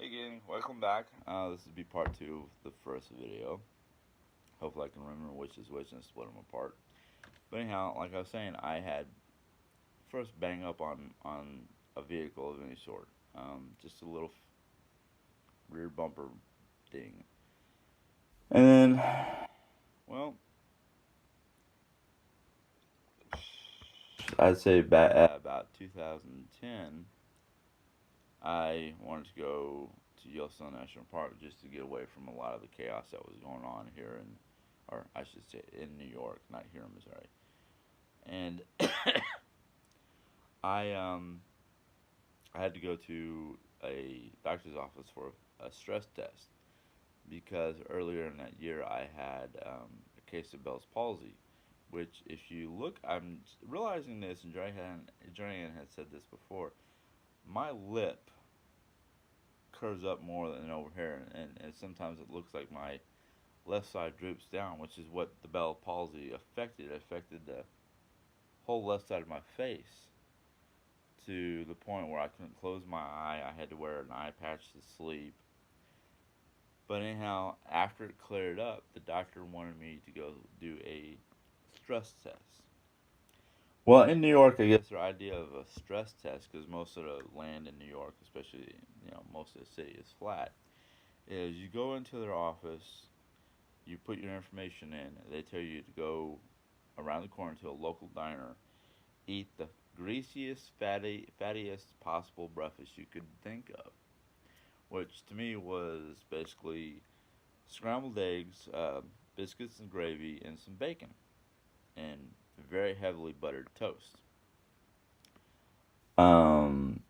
Hey gang, welcome back. This is part 2 of the first video. Hopefully I can remember which is which and split them apart. But anyhow, like I was saying, I had first bang up on a vehicle of any sort. Just a little rear bumper ding. And then, well, I'd say about 2010, I wanted to go to Yellowstone National Park just to get away from a lot of the chaos that was going on here or I should say in New York, not here in Missouri. And I I had to go to a doctor's office for a stress test because earlier in that year I had a case of Bell's palsy, which if you look, I'm realizing this, and Joanne had said this before. My lip curves up more than over here, and sometimes it looks like my left side droops down, which is what the Bell palsy affected. It affected the whole left side of my face to the point where I couldn't close my eye. I had to wear an eye patch to sleep. But anyhow, after it cleared up, the doctor wanted me to go do a stress test. Well, in New York, I guess their idea of a stress test, because most of the land in New York, especially most of the city, is flat, is you go into their office, you put your information in, they tell you to go around the corner to a local diner, eat the greasiest, fattiest possible breakfast you could think of, which to me was basically scrambled eggs, biscuits and gravy, and some bacon, and very heavily buttered toast. Um,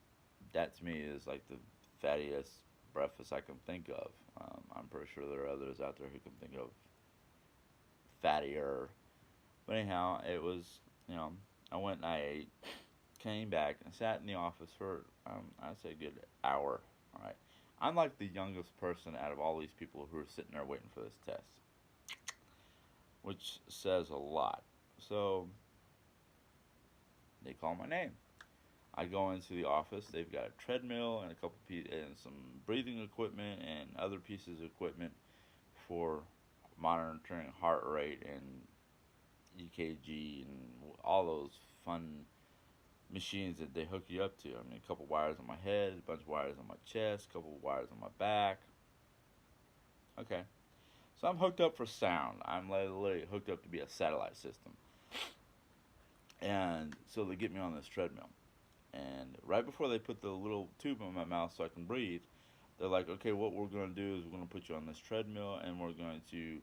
that to me is like the fattiest breakfast I can think of. I'm pretty sure there are others out there who can think of fattier. But anyhow, it was, you know, I went and I ate, came back, and sat in the office for, I'd say a good hour. All right. I'm like the youngest person out of all these people who are sitting there waiting for this test, which says a lot. So they call my name. I go into the office. They've got a treadmill and and some breathing equipment and other pieces of equipment for monitoring heart rate and EKG and all those fun machines that they hook you up to. I mean, a couple wires on my head, a bunch of wires on my chest, a couple wires on my back. Okay, so I'm hooked up for sound. I'm literally hooked up to be a satellite system, and so they get me on this treadmill. And right before they put the little tube in my mouth so I can breathe, they're like, okay, what we're going to do is we're going to put you on this treadmill and we're going to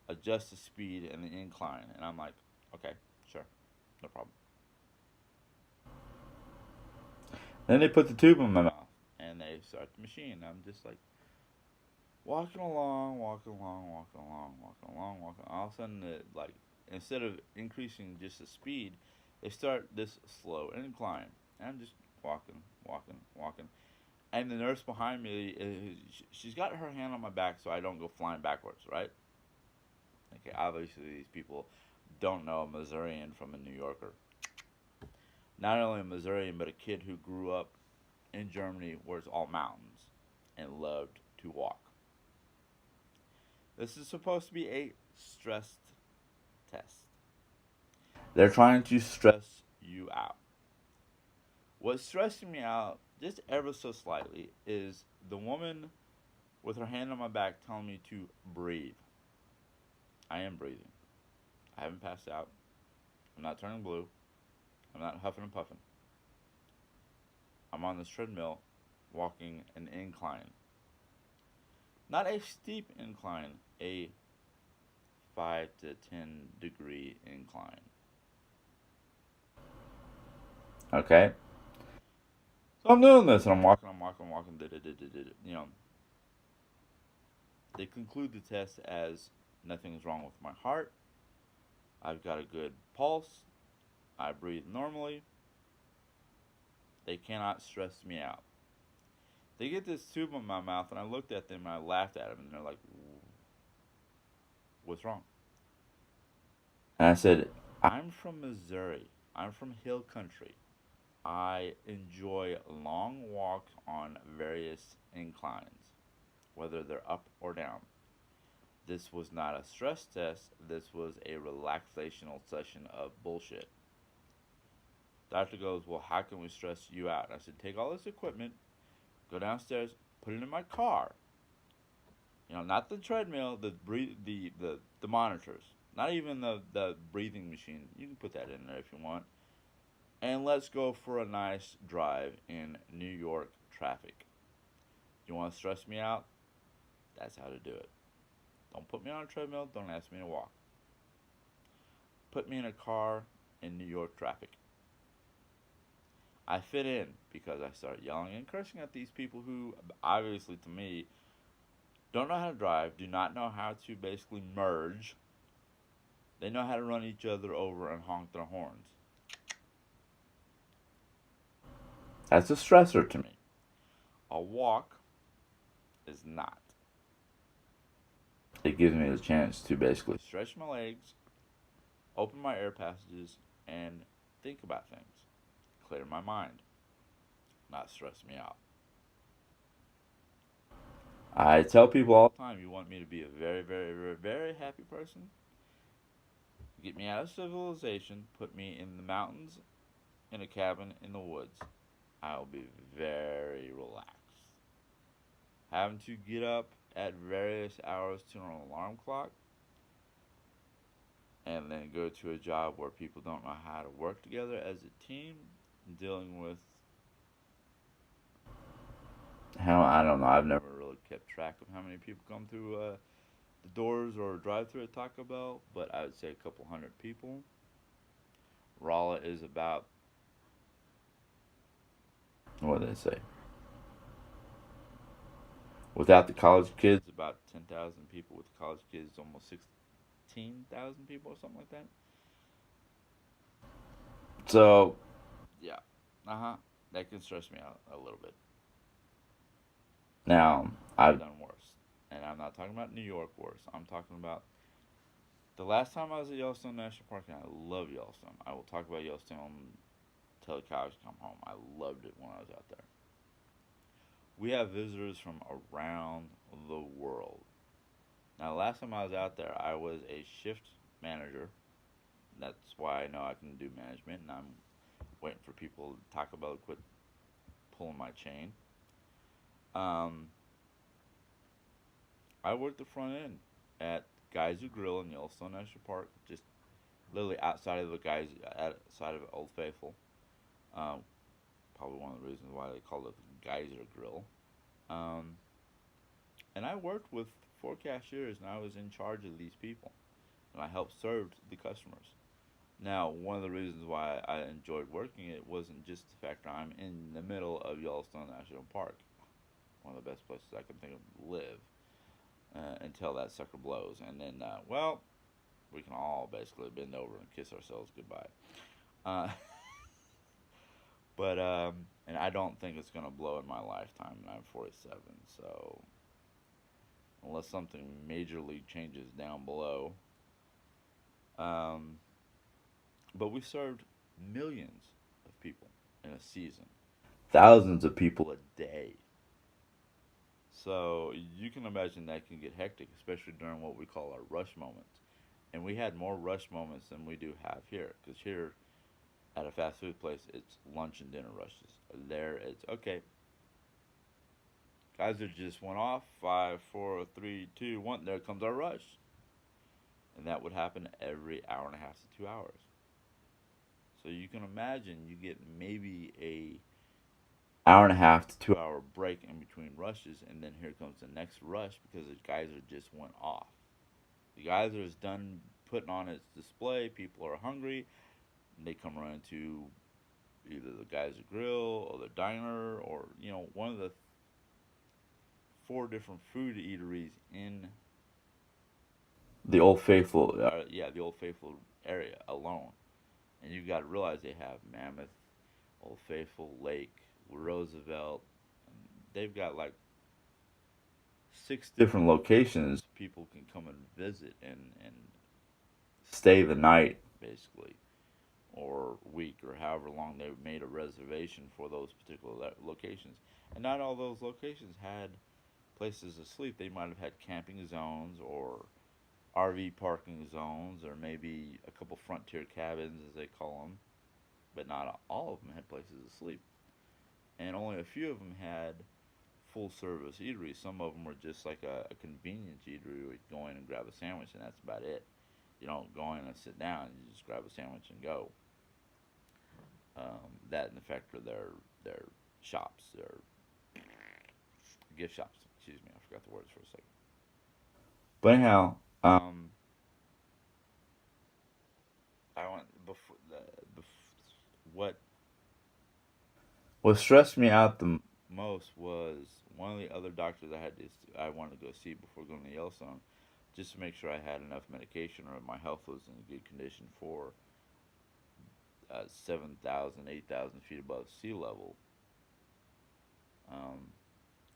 adjust the speed and the incline. And I'm like, okay, sure, no problem. Then they put the tube in my mouth and they start the machine. I'm just like walking along, walking along, walking along, walking along, walking. All of a sudden, like instead of increasing just the speed, they start this slow incline. And I'm just walking, walking, walking. And the nurse behind me, she's got her hand on my back so I don't go flying backwards, right? Okay, obviously these people don't know a Missourian from a New Yorker. Not only a Missourian, but a kid who grew up in Germany where it's all mountains and loved to walk. This is supposed to be a stress test. They're trying to stress you out. What's stressing me out, just ever so slightly, is the woman with her hand on my back telling me to breathe. I am breathing. I haven't passed out. I'm not turning blue. I'm not huffing and puffing. I'm on this treadmill walking an incline. Not a steep incline, a 5 to 10 degree incline. Okay? So I'm doing this and I'm walking, you know. They conclude the test as nothing's wrong with my heart. I've got a good pulse. I breathe normally. They cannot stress me out. They get this tube in my mouth, and I looked at them and I laughed at them, and they're like, "What's wrong?" And I said, "I'm from Missouri. I'm from Hill Country. I enjoy long walks on various inclines, whether they're up or down. This was not a stress test, this was a relaxational session of bullshit. Doctor goes, well, how can we stress you out? And I said, take all this equipment, go downstairs, put it in my car. Not the treadmill, the monitors, not even the breathing machine. You can put that in there if you want. And let's go for a nice drive in New York traffic. You want to stress me out? That's how to do it. Don't put me on a treadmill. Don't ask me to walk. Put me in a car in New York traffic. I fit in because I start yelling and cursing at these people who, obviously, to me, don't know how to drive, do not know how to basically merge. They know how to run each other over and honk their horns. That's a stressor to me. A walk is not. It gives me the chance to basically stretch my legs, open my air passages, and think about things. Clear my mind, not stress me out. I tell people all the time, you want me to be a very, very, very, very happy person? Get me out of civilization, put me in the mountains, in a cabin in the woods. I'll be very relaxed. Having to get up at various hours to an alarm clock and then go to a job where people don't know how to work together as a team, dealing with, hell, I don't know. I've never really kept track of how many people come through the doors or drive through at Taco Bell, but I would say a couple hundred people. Rolla is about, what did they say? Without the college kids, about 10,000 people. With the college kids, almost 16,000 people or something like that. So, yeah. Uh huh. That can stress me out a little bit. Now, I've done worse. And I'm not talking about New York worse. I'm talking about the last time I was at Yellowstone National Park, and I love Yellowstone. I will talk about Yellowstone till the cows come home. I loved it when I was out there. We have visitors from around the world. Now, the last time I was out there, I was a shift manager. That's why I know I can do management, and I'm waiting for people to talk about quit pulling my chain. Um, I worked the front end at Geyser Grill in Yellowstone National Park, just literally outside of the guys outside of Old Faithful. Um, Probably one of the reasons why they call it the Geyser Grill. Um, and I worked with 4 cashiers, and I was in charge of these people, and I helped serve the customers. Now, one of the reasons why I enjoyed working it wasn't just the fact that I'm in the middle of Yellowstone National Park, one of the best places I can think of to live, until that sucker blows, and then, well, we can all basically bend over and kiss ourselves goodbye. Uh, and I don't think it's gonna blow in my lifetime, and I'm 47, so unless something majorly changes down below. Um, but we served millions of people in a season, thousands of people a day. So you can imagine that can get hectic, especially during what we call our rush moments. And we had more rush moments than we do have here, because here at a fast food place, it's lunch and dinner rushes. There, it's okay. Guys are just went off. Five, four, three, two, one. There comes our rush, and that would happen every hour and a half to 2 hours. So you can imagine you get maybe a hour and a half to 2 hour break in between rushes, and then here comes the next rush because the geyser just went off. The geyser is done putting on its display. People are hungry. And they come around to either the geyser grill or the diner, or one of the four different food eateries in the Old Faithful. The Old Faithful area alone. And you've got to realize they have Mammoth, Old Faithful, Lake, Roosevelt. They've got like 6 different locations people can come and visit and stay the night, basically, or week or however long they made a reservation for those particular locations. And not all those locations had places to sleep. They might have had camping zones or RV parking zones or maybe a couple frontier cabins, as they call them, but not all of them had places to sleep. And only a few of them had full service eateries. Some of them were just like a convenience eatery where you go in and grab a sandwich, and that's about it. You don't go in and sit down, you just grab a sandwich and go. That in effect are their shops, their gift shops. Excuse me, I forgot the words for a second. But anyhow, I want before what stressed me out the most was one of the other doctors I wanted to go see before going to Yellowstone, just to make sure I had enough medication or my health was in good condition for 7,000, 8,000 feet above sea level. Um,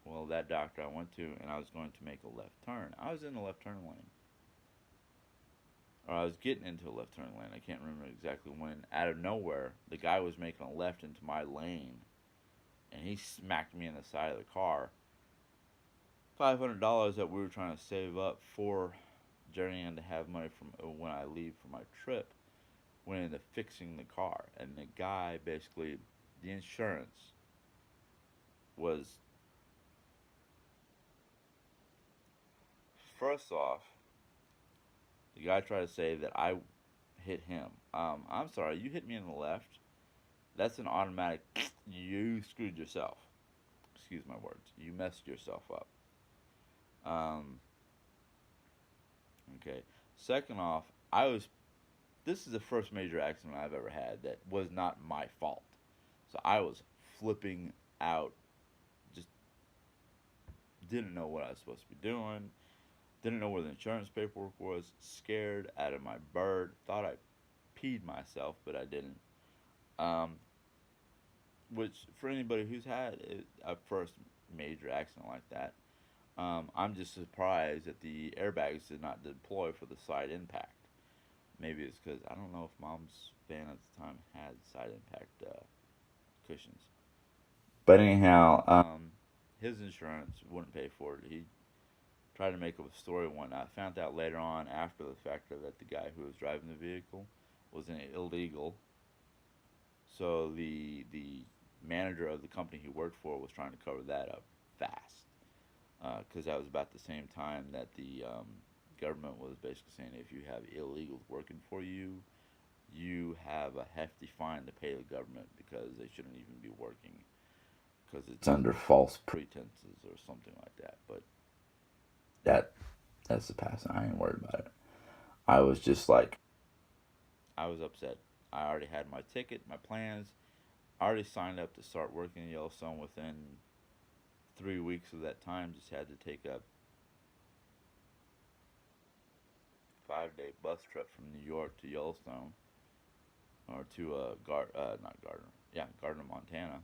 well, that doctor I went to, and I was going to make a left turn. I was in the left turn lane, or I was getting into a left turn lane. I can't remember exactly when. Out of nowhere, the guy was making a left into my lane, and he smacked me in the side of the car. $500 that we were trying to save up for journeying to have money from when I leave for my trip went into fixing the car, and the guy basically, the insurance was, first off, the guy tried to say that I hit him. I'm sorry, you hit me in the left. That's an automatic. You screwed yourself. Excuse my words. You messed yourself up. Um, okay. Second off, I was. This is the first major accident I've ever had that was not my fault. So I was flipping out. Just didn't know what I was supposed to be doing. Didn't know where the insurance paperwork was. Scared out of my bird. Thought I peed myself, but I didn't. Um, which for anybody who's had a first major accident like that, I'm just surprised that the airbags did not deploy for the side impact. Maybe it's because I don't know if Mom's van at the time had side impact cushions. But anyhow, his insurance wouldn't pay for it. He tried to make up a story one. I found out later on after the fact that the guy who was driving the vehicle was an illegal. So the manager of the company he worked for was trying to cover that up fast, because that was about the same time that the government was basically saying if you have illegals working for you, you have a hefty fine to pay the government because they shouldn't even be working because it's under false pretenses or something like that. But that that's the past. I ain't worried about it. I was just like, I was upset. I already had my ticket, my plans. I already signed up to start working in Yellowstone within 3 weeks of that time. Just had to take a 5-day bus trip from New York to Yellowstone, or to not Gardner, yeah, Gardner, Montana.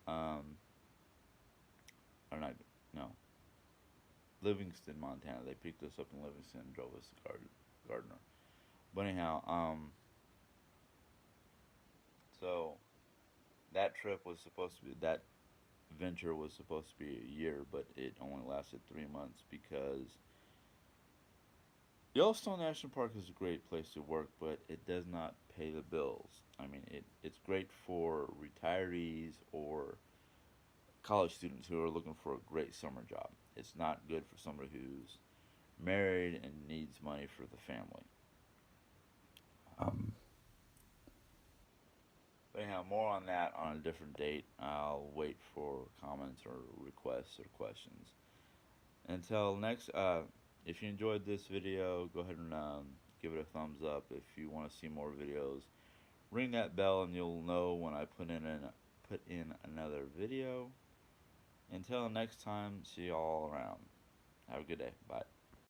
Um, or not, no, Livingston, Montana. They picked us up in Livingston and drove us to Gardner. But anyhow, so that trip was supposed to be that venture was supposed to be a year, but it only lasted 3 months because Yellowstone National Park is a great place to work, but it does not pay the bills. I mean, it's great for retirees or college students who are looking for a great summer job. It's not good for somebody who's married and needs money for the family. Um, but anyhow, more on that on a different date. I'll wait for comments or requests or questions. Until next, if you enjoyed this video, go ahead and give it a thumbs up. If you want to see more videos, ring that bell and you'll know when I put in another video. Until next time, see you all around. Have a good day. Bye.